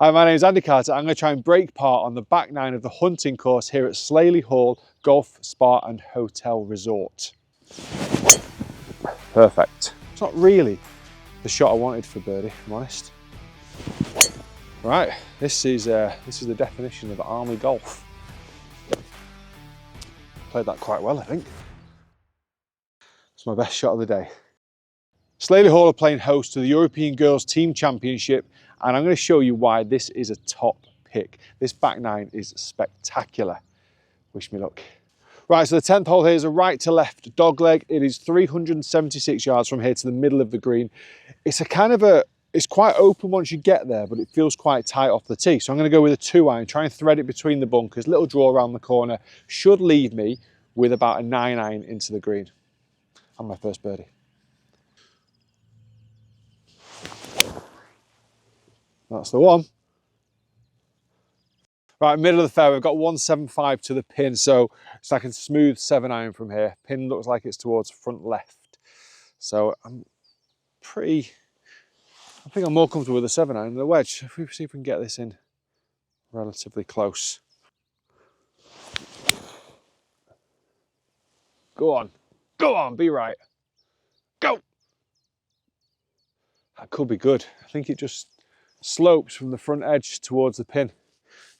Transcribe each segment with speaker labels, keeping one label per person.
Speaker 1: Hi, my name is Andy Carter. I'm going to try and break par on the back nine of the hunting course here at Slaley Hall Golf, Spa and Hotel Resort. Perfect. It's not really the shot I wanted for birdie, if I'm honest. Right, this is the definition of army golf. Played that quite well, I think. It's my best shot of the day. Slaley Hall are playing host to the European Girls Team Championship, and I'm going to show you why this is a top pick. This back nine is spectacular. Wish me luck. Right, so the 10th hole here is a right to left dogleg. It is 376 yards from here to the middle of the green. It's it's quite open once you get there, but it feels quite tight off the tee. So I'm going to go with a 2-iron, try and thread it between the bunkers. Little draw around the corner should leave me with about a 9-iron into the green. And my first birdie. That's the one. Right, middle of the fairway, I've got 175 to the pin, so it's like a smooth 7-iron from here. Pin looks like it's towards front left. So I think I'm more comfortable with the 7-iron than the wedge. If we see if we can get this in relatively close. Go on, be right. Go! That could be good. I think it just slopes from the front edge towards the pin.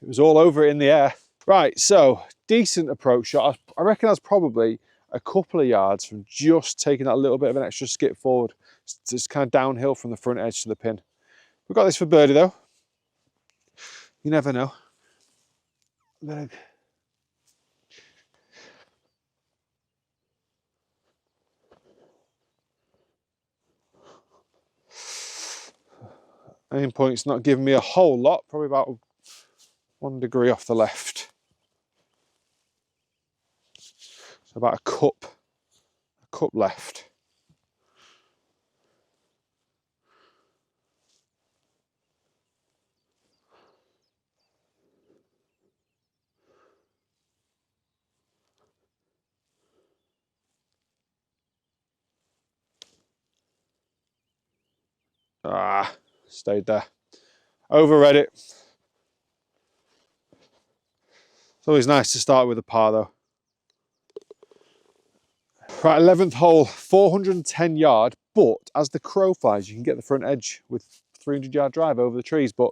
Speaker 1: It was all over it in the air. Right, so decent approach shot. I reckon that's probably a couple of yards from just taking that little bit of an extra skip forward. It's just kind of downhill from the front edge to the pin. We've got this for birdie though. You never know. Aim point's not giving me a whole lot, probably about 1 degree off the left. So about a cup left. Ah, stayed there. Overread it. It's always nice to start with a par though. Right, 11th hole, 410 yard, but as the crow flies, you can get the front edge with 300-yard drive over the trees, but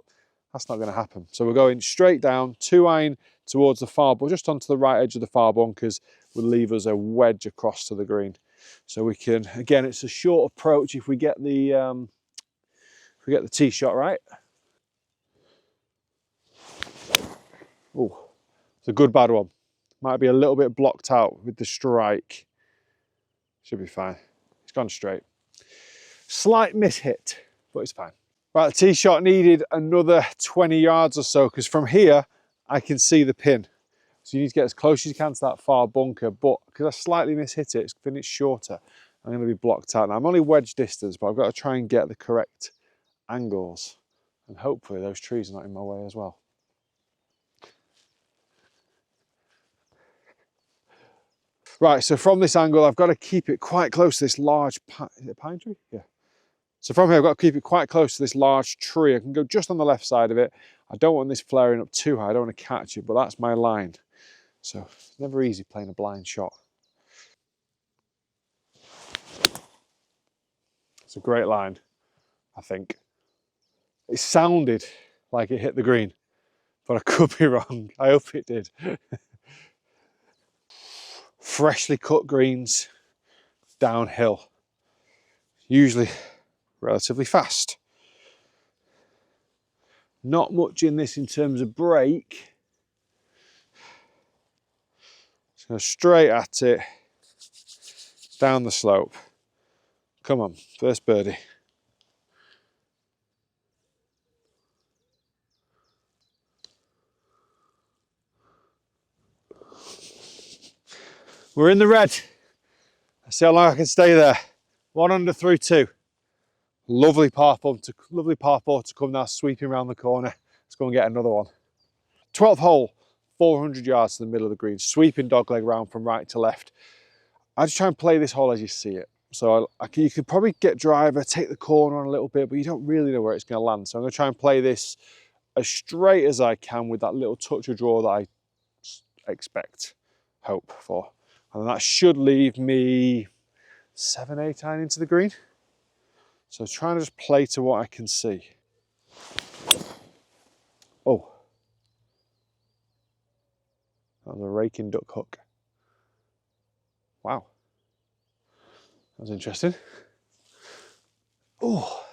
Speaker 1: that's not going to happen. So we're going straight down, 2-iron towards the far, but just onto the right edge of the far bunkers will leave us a wedge across to the green. So we can, again, it's a short approach if we get the tee shot right. Oh, it's a good bad one. Might be a little bit blocked out with the strike. Should be fine. It's gone straight. Slight mishit, but it's fine. Right, the tee shot needed another 20 yards or so, because from here I can see the pin. So you need to get as close as you can to that far bunker, but because I slightly mishit it, it's finished shorter. I'm going to be blocked out. Now I'm only wedge distance, but I've got to try and get the correct angles, and hopefully those trees are not in my way as well. Right, so from this angle, I've got to keep it quite close to this large, is it a pine tree? Yeah. So from here, I've got to keep it quite close to this large tree. I can go just on the left side of it. I don't want this flaring up too high. I don't want to catch it, but that's my line. So it's never easy playing a blind shot. It's a great line, I think. It sounded like it hit the green, but I could be wrong. I hope it did. Freshly cut greens, downhill, usually relatively fast. Not much in this in terms of break. Just go straight at it, down the slope. Come on, first birdie. We're in the red. Let's see how long I can stay there. 1 under through 2. Lovely par 4 to come now, sweeping around the corner. Let's go and get another one. 12th hole, 400 yards to the middle of the green, sweeping dogleg round from right to left. I just try and play this hole as you see it. So you could probably get driver, take the corner on a little bit, but you don't really know where it's going to land. So I'm going to try and play this as straight as I can with that little touch of draw that I expect, hope for. And that should leave me 7, 8 iron into the green. So trying to just play to what I can see. Oh, that was a raking duck hook. Wow, that was interesting. Oh,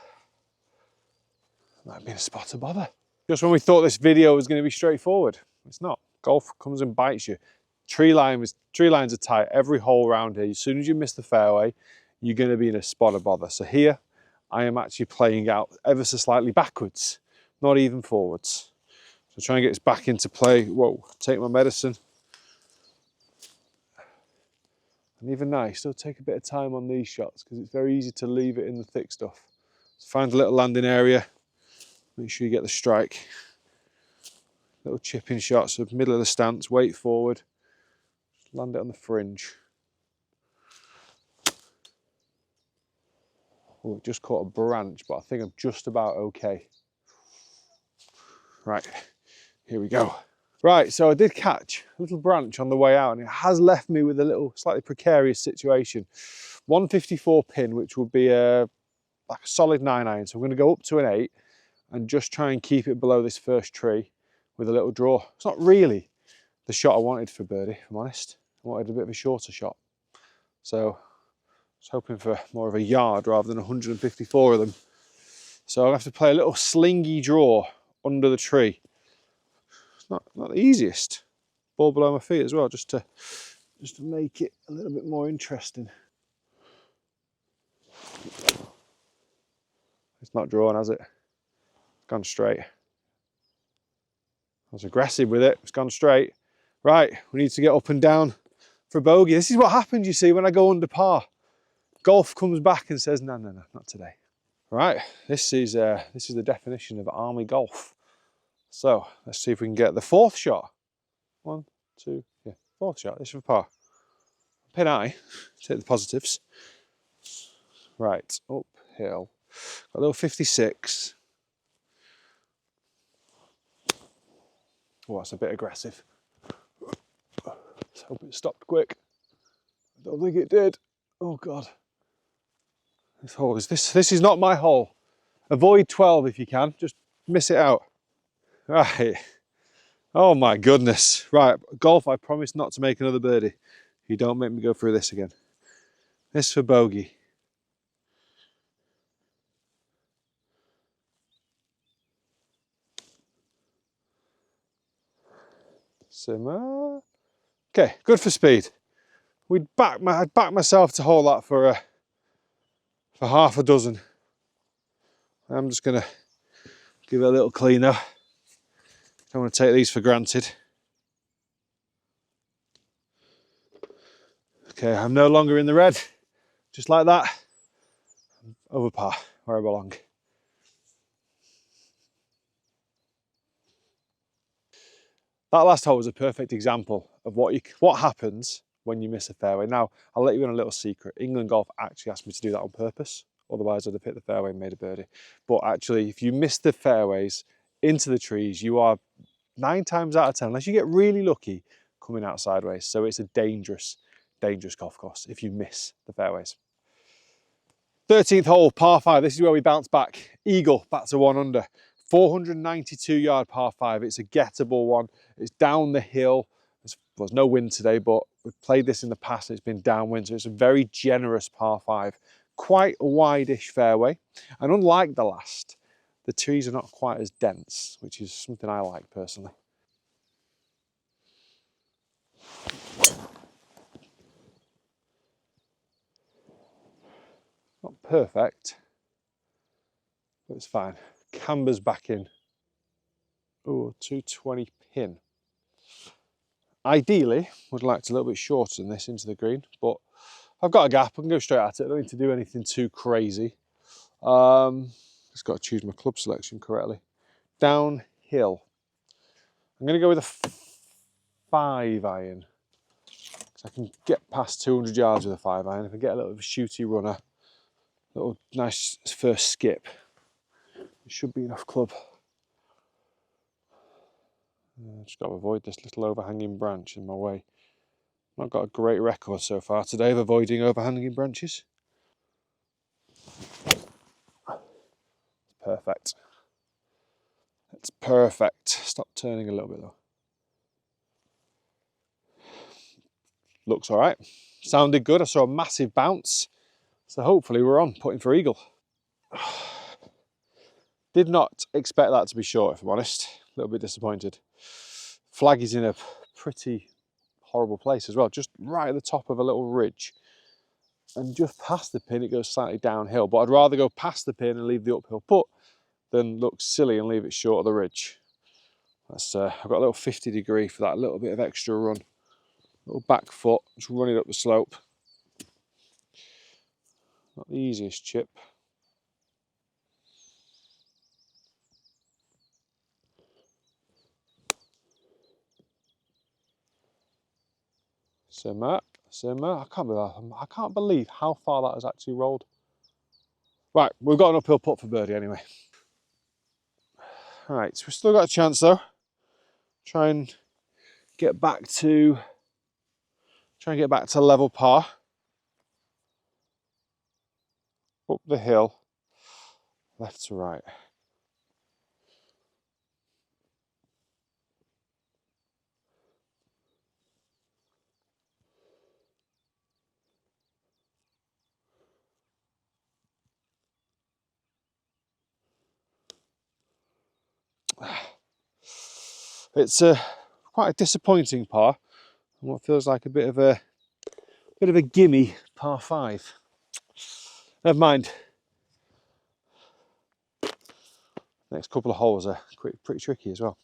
Speaker 1: might have been a spot of bother. Just when we thought this video was going to be straightforward, it's not. Golf comes and bites you. Tree lines are tight every hole around here. As soon as you miss the fairway, you're going to be in a spot of bother. So here, I am actually playing out ever so slightly backwards, not even forwards. So try and get this back into play. Whoa, take my medicine. And even now, you still take a bit of time on these shots because it's very easy to leave it in the thick stuff. So find a little landing area. Make sure you get the strike. Little chipping shots, so middle of the stance, weight forward. Land it on the fringe. Oh, it just caught a branch, but I think I'm just about okay. Right, here we go. Right, so I did catch a little branch on the way out, and it has left me with a little slightly precarious situation. 154 pin, which would be like a solid 9 iron. So I'm going to go up to an 8 and just try and keep it below this first tree with a little draw. It's not really the shot I wanted for birdie, if I'm honest. I wanted a bit of a shorter shot. So I was hoping for more of a yard rather than 154 of them. So I'll have to play a little slingy draw under the tree. It's not the easiest. Ball below my feet as well, just to make it a little bit more interesting. It's not drawn, has it? It's gone straight. I was aggressive with it, it's gone straight. Right, we need to get up and down for bogey. This is what happens, you see, when I go under par. Golf comes back and says, no, not today. Right, this is the definition of army golf. So let's see if we can get the 4th shot. 1, 2, yeah, 4th shot. This is for par. Pin eye, take the positives. Right, uphill. Got a little 56. Oh, that's a bit aggressive. Let's hope it stopped quick. I don't think it did. Oh God. This hole is this is not my hole. Avoid 12 if you can. Just miss it out. Right. Oh my goodness. Right. Golf, I promise not to make another birdie. You don't make me go through this again. This for bogey. Simmer. Okay, good for speed. I'd back myself to hold that for half a dozen. I'm just gonna give it a little cleaner. Don't want to take these for granted. Okay, I'm no longer in the red. Just like that. I'm over par, where I belong. That last hole was a perfect example of what happens when you miss a fairway. Now, I'll let you in a little secret. England Golf actually asked me to do that on purpose. Otherwise, I'd have hit the fairway and made a birdie. But actually, if you miss the fairways into the trees, you are 9 times out of 10, unless you get really lucky, coming out sideways. So it's a dangerous, dangerous golf course if you miss the fairways. 13th hole, par 5. This is where we bounce back. Eagle, back to 1 under. 492 yard par 5. It's a gettable one. It's down the hill. There's no wind today, but we've played this in the past. It's been downwind, so it's a very generous par 5. Quite a wide-ish fairway. And unlike the last, the trees are not quite as dense, which is something I like personally. Not perfect, but it's fine. Camber's back in. Oh, 220 pin. Ideally, would like to a little bit shorter than this into the green, but I've got a gap. I can go straight at it. I don't need to do anything too crazy. Just got to choose my club selection correctly. Downhill. I'm going to go with a 5 iron. So I can get past 200 yards with a 5 iron. If I get a little bit of a shooty runner, little nice first skip, it should be enough club. Just got to avoid this little overhanging branch in my way. Not got a great record so far today of avoiding overhanging branches. Perfect. It's perfect. Stop turning a little bit though. Looks all right. Sounded good. I saw a massive bounce. So hopefully we're on, putting for eagle. Did not expect that to be short, if I'm honest. A little bit disappointed. Flag is in a pretty horrible place as well, just right at the top of a little ridge. And just past the pin, it goes slightly downhill. But I'd rather go past the pin and leave the uphill putt than look silly and leave it short of the ridge. That's, I've got a little 50 degree for that little bit of extra run. Little back foot, just running up the slope. Not the easiest chip. Simmer, simmer. I can't believe how far that has actually rolled. Right, we've got an uphill putt for birdie anyway. All right, so we've still got a chance though. Try and get back to level par. Up the hill, left to right. It's quite a disappointing par, and what feels like a bit of a gimme par 5. Never mind. Next couple of holes are pretty tricky as well.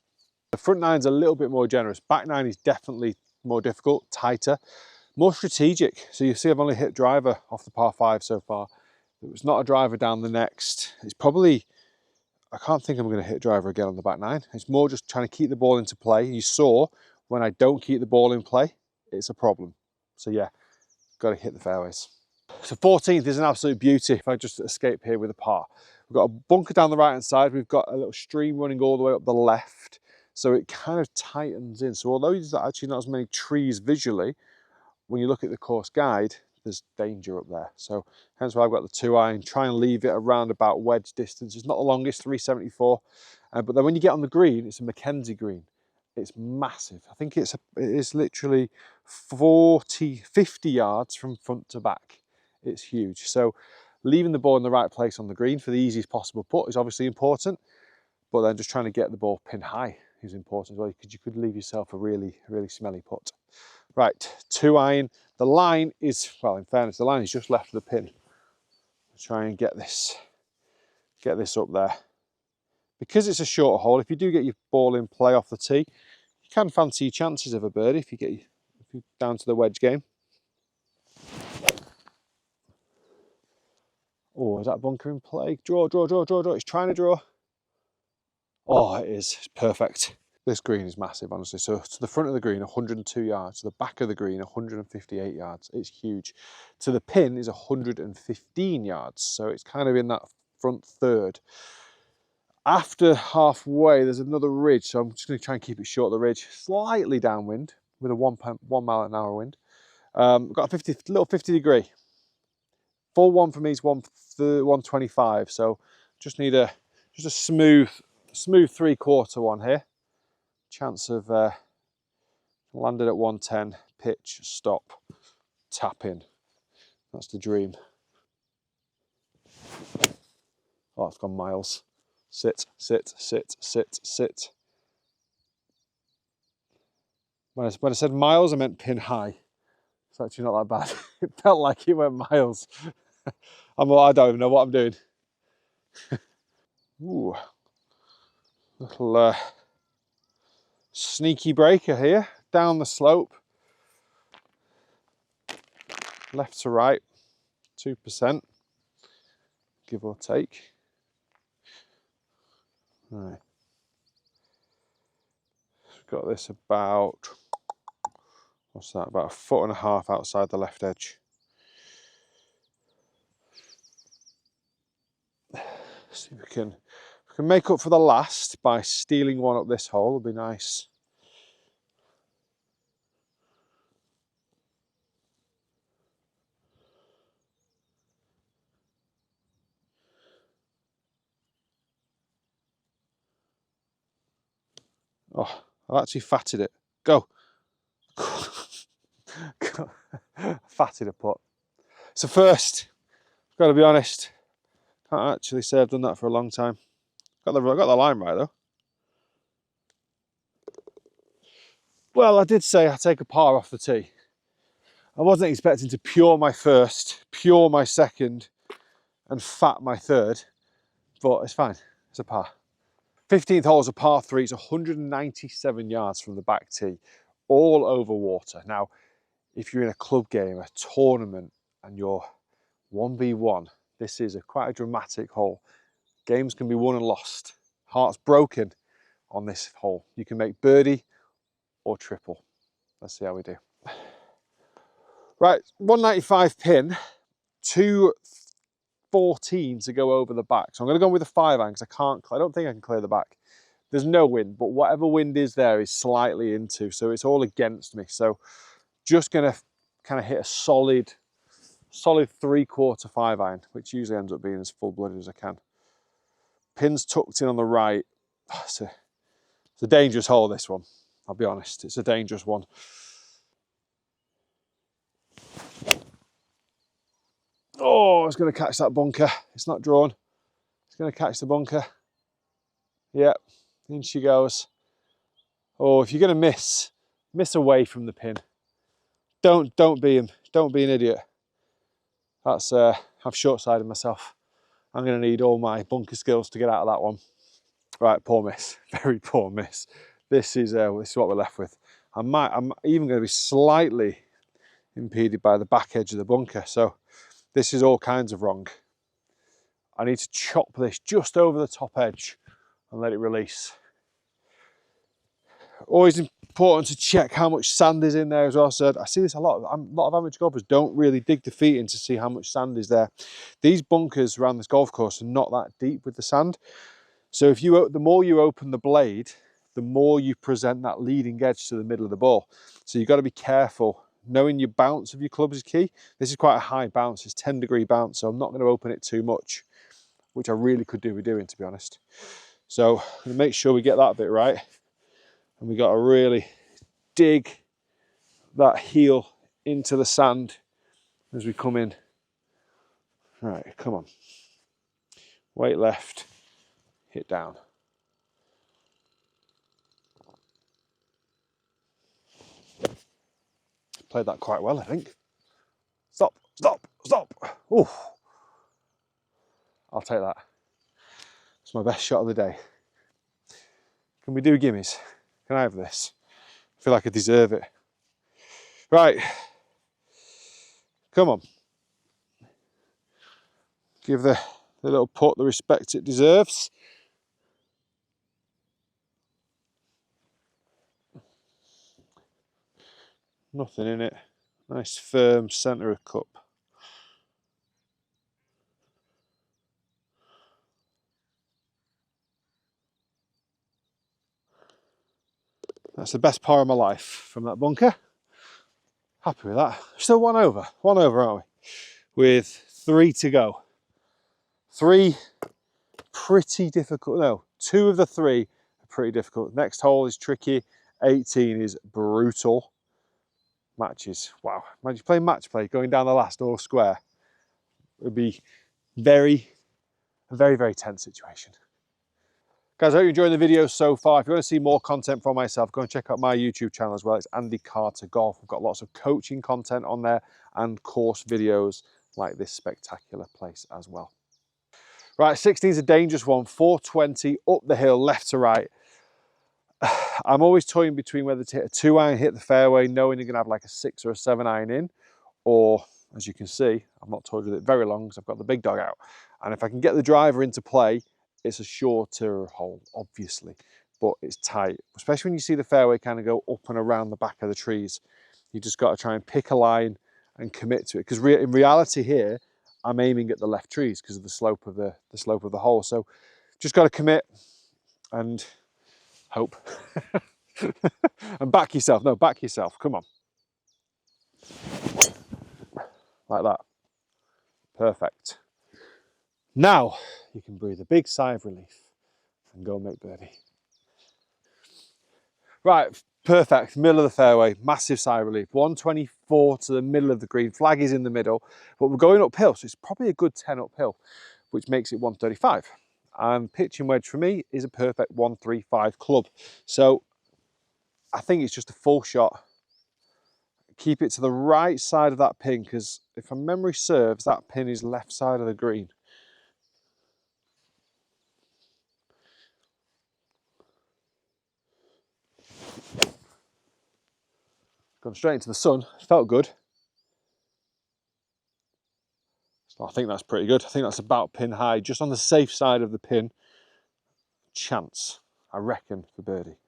Speaker 1: The front nine's a little bit more generous. Back nine is definitely more difficult, tighter, more strategic. So you see I've only hit driver off the par 5 so far. It was not a driver down the next. It's probably, I can't think I'm going to hit driver again on the back nine. It's more just trying to keep the ball into play. You saw when I don't keep the ball in play, it's a problem. So yeah, got to hit the fairways. So 14th is an absolute beauty if I just escape here with a par. We've got a bunker down the right hand side. We've got a little stream running all the way up the left. So it kind of tightens in. So although there's actually not as many trees visually, when you look at the course guide, there's danger up there. So hence why I've got the 2-iron, try and leave it around about wedge distance. It's not the longest, 374. But then when you get on the green, it's a Mackenzie green. It's massive. I think it is literally 50 yards from front to back. It's huge. So leaving the ball in the right place on the green for the easiest possible putt is obviously important, but then just trying to get the ball pin high is important as well, because you could leave yourself a really smelly putt. Right, 2-iron. The line is, well, in fairness, the line is just left of the pin. Try and get this up there. Because it's a short hole, if you do get your ball in play off the tee, you can fancy your chances of a birdie if you're down to the wedge game. Oh, is that bunker in play? Draw. It's trying to draw. Oh, it is. It's perfect. This green is massive, honestly. So to the front of the green, 102 yards. To the back of the green, 158 yards. It's huge. To the pin is 115 yards. So it's kind of in that front third. After halfway, there's another ridge. So I'm just going to try and keep it short of the ridge. Slightly downwind with a 1 mile an hour wind. Got a little 50 degree. Full one for me is 125. So just need just a smooth 3/4 one here. Chance of landed at 110, pitch, stop, tap in. That's the dream. Oh, it's gone miles. Sit. When I said miles, I meant pin high. It's actually not that bad. It felt like it went miles. I don't even know what I'm doing. Ooh, little sneaky breaker here, down the slope, left to right, 2%, give or take. Right. Got this about, what's that, about 1.5 foot outside the left edge. See if we can make up for the last by stealing one up this hole. Would be nice. Oh, I've actually fatted it. Go. Fatted a putt. So first, got to be honest, can't actually say I've done that for a long time. Got the line right though. Well, I did say I'd take a par off the tee. I wasn't expecting to pure my first, pure my second, and fat my third, but it's fine. It's a par. 15th hole is a par 3. It's 197 yards from the back tee, all over water. Now, if you're in a club game, a tournament, and you're 1v1, this is quite a dramatic hole. Games can be won and lost. Hearts broken on this hole. You can make birdie or triple. Let's see how we do. Right, 195 pin, 214 to go over the back. So I'm going to go with a 5-iron because I don't think I can clear the back. There's no wind, but whatever wind is there is slightly into, so it's all against me. So just going to kind of hit a solid 3/4 5-iron, which usually ends up being as full-blooded as I can. Pin's tucked in on the right. It's a dangerous hole, this one. I'll be honest, it's a dangerous one. Oh, it's going to catch that bunker. It's not drawn. It's going to catch the bunker. Yep, in she goes. Oh, if you're going to miss away from the pin. Don't be him. Don't be an idiot. That's I've short-sided myself. I'm going to need all my bunker skills to get out of that one. Right, poor miss. Very poor miss. This is what we're left with. I'm even going to be slightly impeded by the back edge of the bunker. So this is all kinds of wrong. I need to chop this just over the top edge and let it release. Always important to check how much sand is in there as well. So I see this a lot. A lot of amateur golfers don't really dig their feet in to see how much sand is there. These bunkers around this golf course are not that deep with the sand. So the more you open the blade, the more you present that leading edge to the middle of the ball. So you've got to be careful. Knowing your bounce of your club is key. This is quite a high bounce. It's 10-degree bounce, so I'm not going to open it too much, which I really could do with doing, to be honest. So I'm going to make sure we get that bit right. And we got to really dig that heel into the sand as we come in. Right, come on. Weight left, hit down. Played that quite well, I think. Stop, stop, stop. Ooh. I'll take that. It's my best shot of the day. Can we do gimmies? Can I have this? I feel like I deserve it. Right. Come on. Give the little putt the respect it deserves. Nothing in it. Nice firm centre of cup. That's the best par of my life from that bunker. Happy with that. Still one over, aren't we? With 3 to go. 3 pretty difficult, no, 2 of the 3 are pretty difficult. Next hole is tricky, 18 is brutal. Matches, wow. Imagine playing match play, going down the last or square. It would be a very, very tense situation. Guys, I hope you're enjoying the video so far. If you want to see more content from myself, go and check out my YouTube channel as well. It's Andy Carter Golf. We've got lots of coaching content on there and course videos like this spectacular place as well. Right, 16 is a dangerous one. 420 up the hill, left to right. I'm always toying between whether to hit a 2-iron, hit the fairway, knowing you're going to have like a 6 or a 7-iron in, or, as you can see, I've not toyed with it very long because I've got the big dog out. And if I can get the driver into play, it's a shorter hole, obviously, but it's tight, especially when you see the fairway kind of go up and around the back of the trees. You just got to try and pick a line and commit to it, because in reality here, I'm aiming at the left trees because of the slope of the hole. So just got to commit and hope. And back yourself. No, back yourself. Come on. Like that. Perfect. Now you can breathe a big sigh of relief and go make birdie. Right, perfect, middle of the fairway, massive sigh of relief. 124 to the middle of the green, flag is in the middle, but we're going uphill, so it's probably a good 10 uphill, which makes it 135. And pitching wedge for me is a perfect 135 club. So I think it's just a full shot. Keep it to the right side of that pin, because if my memory serves, that pin is left side of the green. Gone straight into the sun, felt good. So I think that's pretty good. I think that's about pin high, just on the safe side of the pin. Chance, I reckon, for birdie.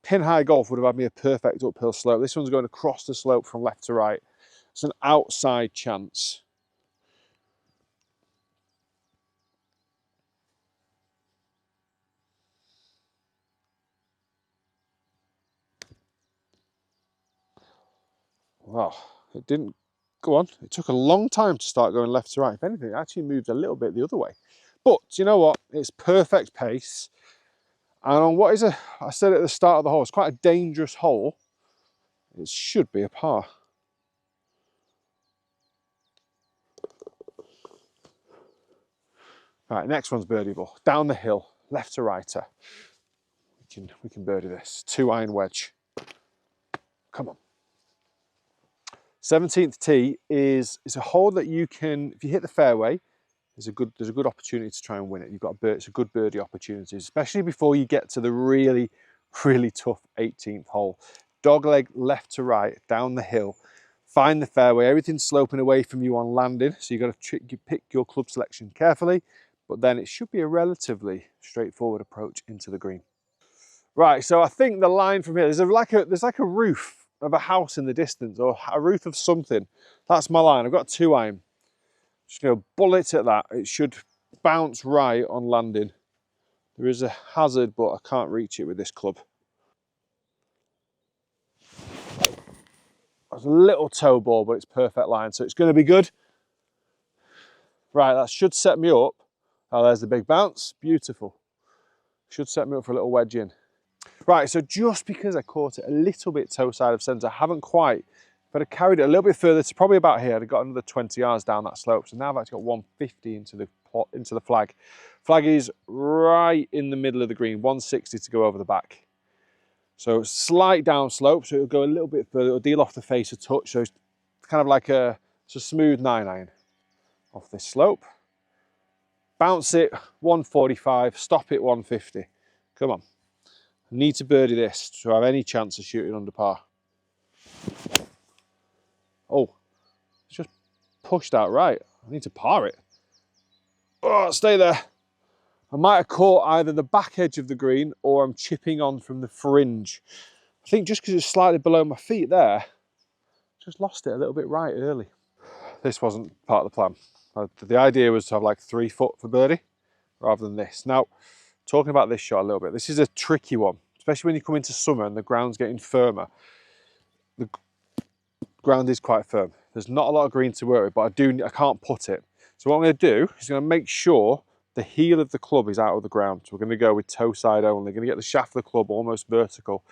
Speaker 1: Pin high golf would have had me a perfect uphill slope. This one's going across the slope from left to right. It's an outside chance. Well, it didn't go on. It took a long time to start going left to right. If anything, it actually moved a little bit the other way. But you know what? It's perfect pace. And on what is I said at the start of the hole, it's quite a dangerous hole. It should be a par. Right, next one's birdie ball. Down the hill, left to righter. We can birdie this. 2-iron wedge. Come on. 17th tee is a hole that you can, if you hit the fairway, there's a good opportunity to try and win it. You've got it's a good birdie opportunity, especially before you get to the really, really tough 18th hole. Dogleg left to right, down the hill. Find the fairway, everything's sloping away from you on landing, so you've got to pick your club selection carefully, but then it should be a relatively straightforward approach into the green. Right, so I think the line from here, there's like a roof of a house in the distance, or a roof of something. That's my line. I've got 2-iron. Just going to bullet at that. It should bounce right on landing. There is a hazard, but I can't reach it with this club. That's a little toe ball, but it's perfect line, so it's going to be good. Right, that should set me up. Oh, there's the big bounce. Beautiful. Should set me up for a little wedge in. Right, so just because I caught it a little bit toe side of centre, I haven't quite, but I carried it a little bit further to probably about here. I've got another 20 yards down that slope, so now I've actually got 150 into the flag. Flag is right in the middle of the green, 160 to go over the back. So slight down slope, so it'll go a little bit further. It'll deal off the face a touch, so it's kind of like it's a smooth 9-iron off this slope. Bounce it 145, stop it 150. Come on. I need to birdie this to have any chance of shooting under par. Oh, it's just pushed out right. I need to par it. Oh, stay there. I might have caught either the back edge of the green or I'm chipping on from the fringe. I think just because it's slightly below my feet there, just lost it a little bit right early. This wasn't part of the plan. The idea was to have like 3 foot for birdie rather than this. Now, talking about this shot a little bit, this is a tricky one, especially when you come into summer and the ground's getting firmer. The ground is quite firm. There's not a lot of green to work with, but I can't put it. So what I'm going to do is I'm going to make sure the heel of the club is out of the ground. So we're going to go with toe side only. Going to get the shaft of the club almost vertical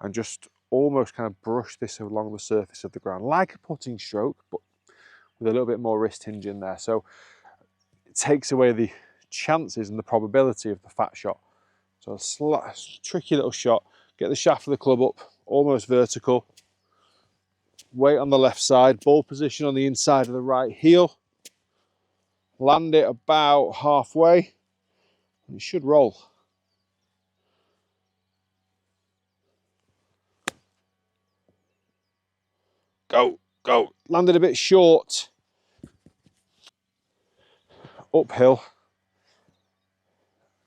Speaker 1: and just almost kind of brush this along the surface of the ground, like a putting stroke, but with a little bit more wrist hinge in there. So it takes away the chances and the probability of the fat shot. So a tricky little shot. Get the shaft of the club up, almost vertical. Weight on the left side, ball position on the inside of the right heel. Land it about halfway, and it should roll. Go, go. Landed a bit short. Uphill.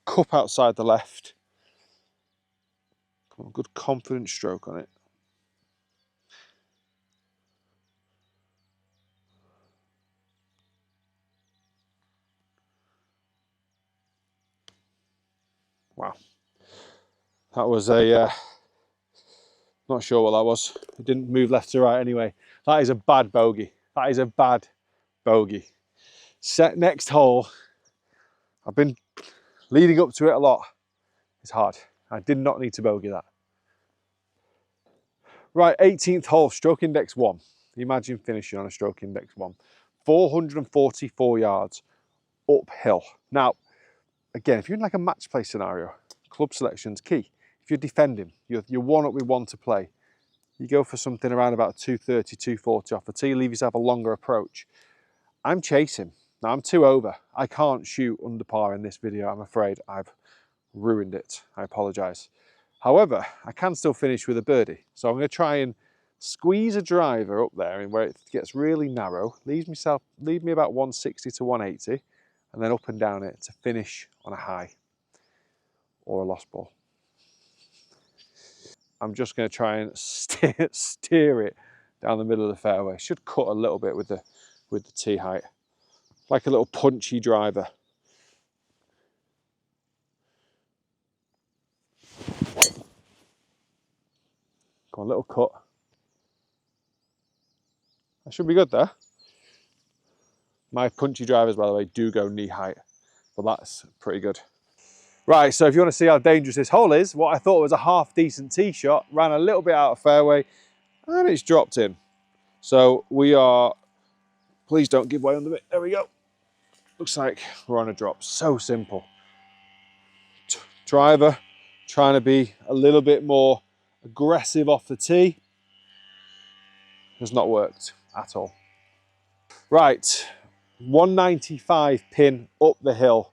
Speaker 1: Cup outside the left. Come on, good confident stroke on it. Wow. That was not sure what that was. It didn't move left to right anyway. That is a bad bogey. That is a bad bogey. Next hole. I've been leading up to it a lot. It's hard. I did not need to bogey that. Right, 18th hole, stroke index 1. Imagine finishing on a stroke index 1. 444 yards uphill. Now, again, if you're in like a match play scenario, club selection's key. If you're defending, you're one up with one to play, you go for something around about 230, 240 off the tee, leave yourself a longer approach. I'm chasing. Now I'm 2 over. I can't shoot under par in this video, I'm afraid. I've ruined it. I apologise. However, I can still finish with a birdie. So I'm going to try and squeeze a driver up there and where it gets really narrow, leave me about 160 to 180, and then up and down it to finish on a high or a lost ball. I'm just going to try and steer it down the middle of the fairway. Should cut a little bit with the tee height, like a little punchy driver. Go on, little cut. That should be good there. My punchy drivers, by the way, do go knee height, but that's pretty good. Right, so if you want to see how dangerous this hole is, what I thought was a half decent tee shot, ran a little bit out of fairway, and it's dropped in. So we are, please don't give way under me. There we go. Looks like we're on a drop. So simple. Driver, trying to be a little bit more aggressive off the tee. Has not worked at all. Right, 195 pin up the hill.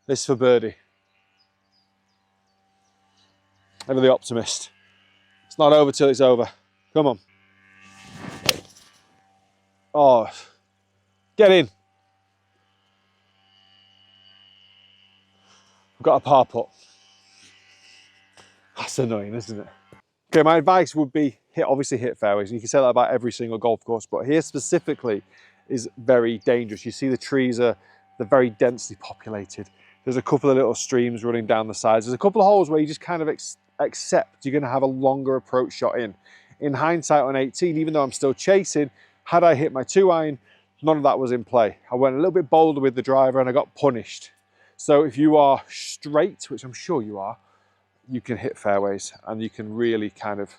Speaker 1: This for birdie. Ever the optimist. It's not over till it's over. Come on. Oh, get in. I've got a par putt. That's annoying, isn't it? Okay, my advice would be obviously hit fairways. You can say that about every single golf course, but here specifically is very dangerous. You see the trees they're very densely populated. There's a couple of little streams running down the sides. There's a couple of holes where you just kind of accept you're going to have a longer approach shot in. In hindsight on 18, even though I'm still chasing, had I hit my 2-iron, none of that was in play. I went a little bit bolder with the driver and I got punished. So if you are straight, which I'm sure you are, you can hit fairways and you can really kind of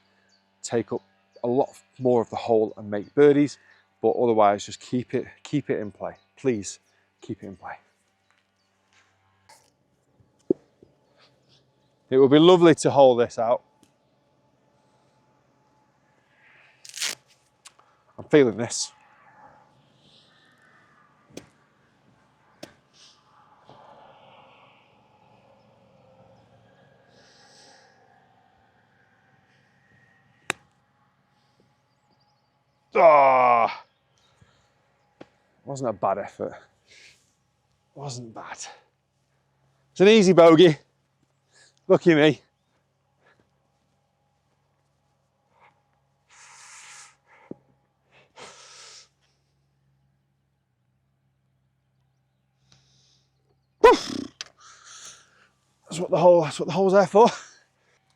Speaker 1: take up a lot more of the hole and make birdies, but otherwise just keep it in play. Please keep it in play. It would be lovely to hole this out. I'm feeling this. Ah, wasn't a bad effort. Wasn't bad. It's an easy bogey. Lucky me. That's what the hole's there for.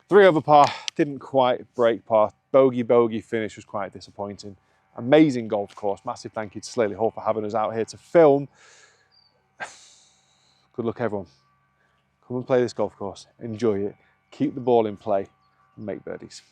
Speaker 1: 3 over par, didn't quite break par. Bogey finish was quite disappointing. Amazing golf course. Massive thank you to Slaley Hall for having us out here to film. Good luck, everyone. Come and play this golf course. Enjoy it. Keep the ball in play and make birdies.